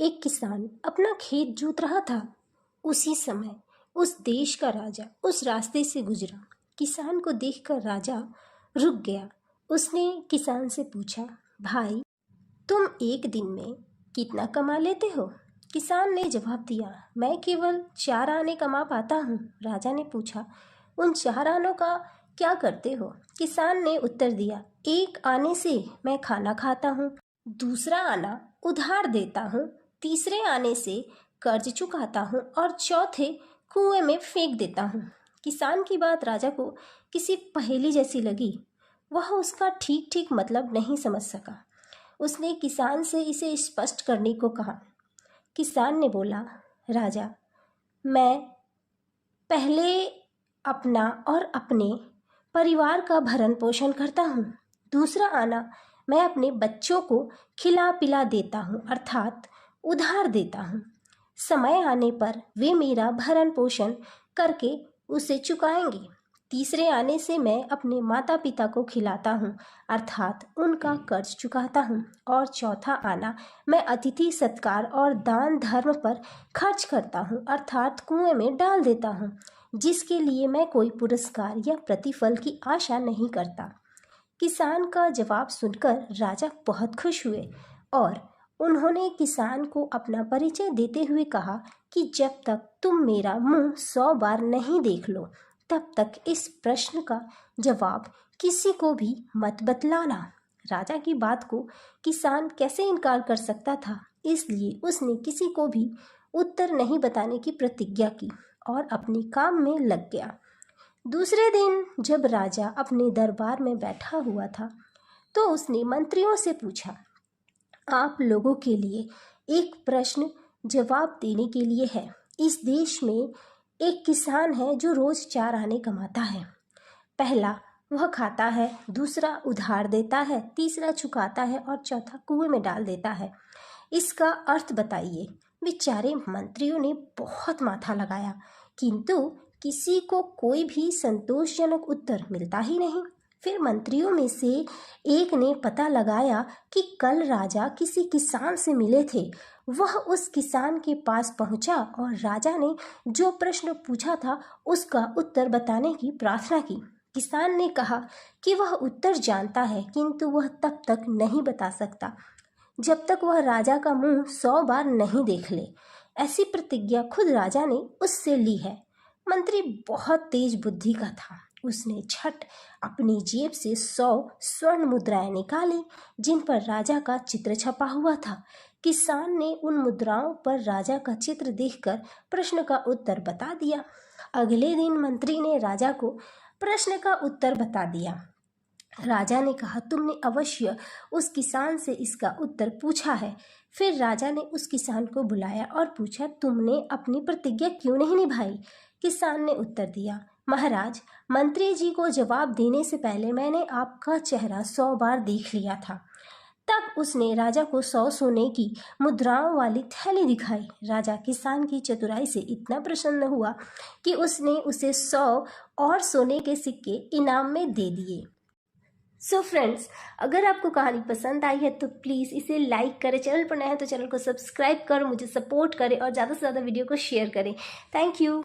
एक किसान अपना खेत जोत रहा था। उसी समय उस देश का राजा उस रास्ते से गुजरा। किसान को देखकर राजा रुक गया। उसने किसान से पूछा, भाई, तुम एक दिन में कितना कमा लेते हो? किसान ने जवाब दिया, मैं केवल 4 आने कमा पाता हूँ। राजा ने पूछा, उन 4 आनों का क्या करते हो? किसान ने उत्तर दिया, 1 आने से मैं खाना खाता हूँ, दूसरा आना उधार देता हूँ, तीसरे आने से कर्ज चुकाता हूँ और चौथे कुएं में फेंक देता हूँ। किसान की बात राजा को किसी पहेली जैसी लगी। वह उसका ठीक ठीक मतलब नहीं समझ सका। उसने किसान से इसे स्पष्ट करने को कहा। किसान ने बोला, राजा, मैं पहले अपना और अपने परिवार का भरण पोषण करता हूँ। दूसरा आना मैं अपने बच्चों को खिला पिला देता हूँ, अर्थात उधार देता हूँ। समय आने पर वे मेरा भरण पोषण करके उसे चुकाएंगे। तीसरे आने से मैं अपने माता पिता को खिलाता हूँ, अर्थात उनका कर्ज चुकाता हूँ। और चौथा आना मैं अतिथि सत्कार और दान धर्म पर खर्च करता हूँ, अर्थात कुएं में डाल देता हूँ, जिसके लिए मैं कोई पुरस्कार या प्रतिफल की आशा नहीं करता। किसान का जवाब सुनकर राजा बहुत खुश हुए और उन्होंने किसान को अपना परिचय देते हुए कहा कि जब तक तुम मेरा मुंह 100 बार नहीं देख लो, तब तक इस प्रश्न का जवाब किसी को भी मत बतलाना। राजा की बात को किसान कैसे इनकार कर सकता था, इसलिए उसने किसी को भी उत्तर नहीं बताने की प्रतिज्ञा की और अपने काम में लग गया। दूसरे दिन जब राजा अपने दरबार में बैठा हुआ था, तो उसने मंत्रियों से पूछा, आप लोगों के लिए एक प्रश्न जवाब देने के लिए है। इस देश में एक किसान है जो रोज 4 आने कमाता है। पहला वह खाता है, दूसरा उधार देता है, तीसरा चुकाता है और चौथा कुएं में डाल देता है। इसका अर्थ बताइए। बेचारे मंत्रियों ने बहुत माथा लगाया, किंतु किसी को कोई भी संतोषजनक उत्तर मिलता ही नहीं। फिर मंत्रियों में से एक ने पता लगाया कि कल राजा किसी किसान से मिले थे। वह उस किसान के पास पहुंचा और राजा ने जो प्रश्न पूछा था उसका उत्तर बताने की प्रार्थना की। किसान ने कहा कि वह उत्तर जानता है, किंतु वह तब तक नहीं बता सकता जब तक वह राजा का मुंह 100 बार नहीं देख ले। ऐसी प्रतिज्ञा खुद राजा ने उससे ली है। मंत्री बहुत तेज बुद्धि का था। उसने झट अपनी जेब से 100 स्वर्ण मुद्राएं निकाली, जिन पर राजा का चित्र छपा हुआ था। किसान ने उन मुद्राओं पर राजा का चित्र देखकर प्रश्न का उत्तर बता दिया। अगले दिन मंत्री ने राजा को प्रश्न का उत्तर बता दिया। राजा ने कहा, तुमने अवश्य उस किसान से इसका उत्तर पूछा है। फिर राजा ने उस किसान को बुलाया और पूछा, तुमने अपनी प्रतिज्ञा क्यों नहीं निभाई? किसान ने उत्तर दिया, महाराज, मंत्री जी को जवाब देने से पहले मैंने आपका चेहरा 100 बार देख लिया था। तब उसने राजा को 100 सोने की मुद्राओं वाली थैली दिखाई। राजा किसान की चतुराई से इतना प्रसन्न हुआ कि उसने उसे 100 और सोने के सिक्के इनाम में दे दिए। सो फ्रेंड्स, अगर आपको कहानी पसंद आई है तो प्लीज़ इसे लाइक करें, चैनल पर नए हैं तो चैनल को सब्सक्राइब करो, मुझे सपोर्ट करें और ज़्यादा से ज़्यादा वीडियो को शेयर करें। Thank you.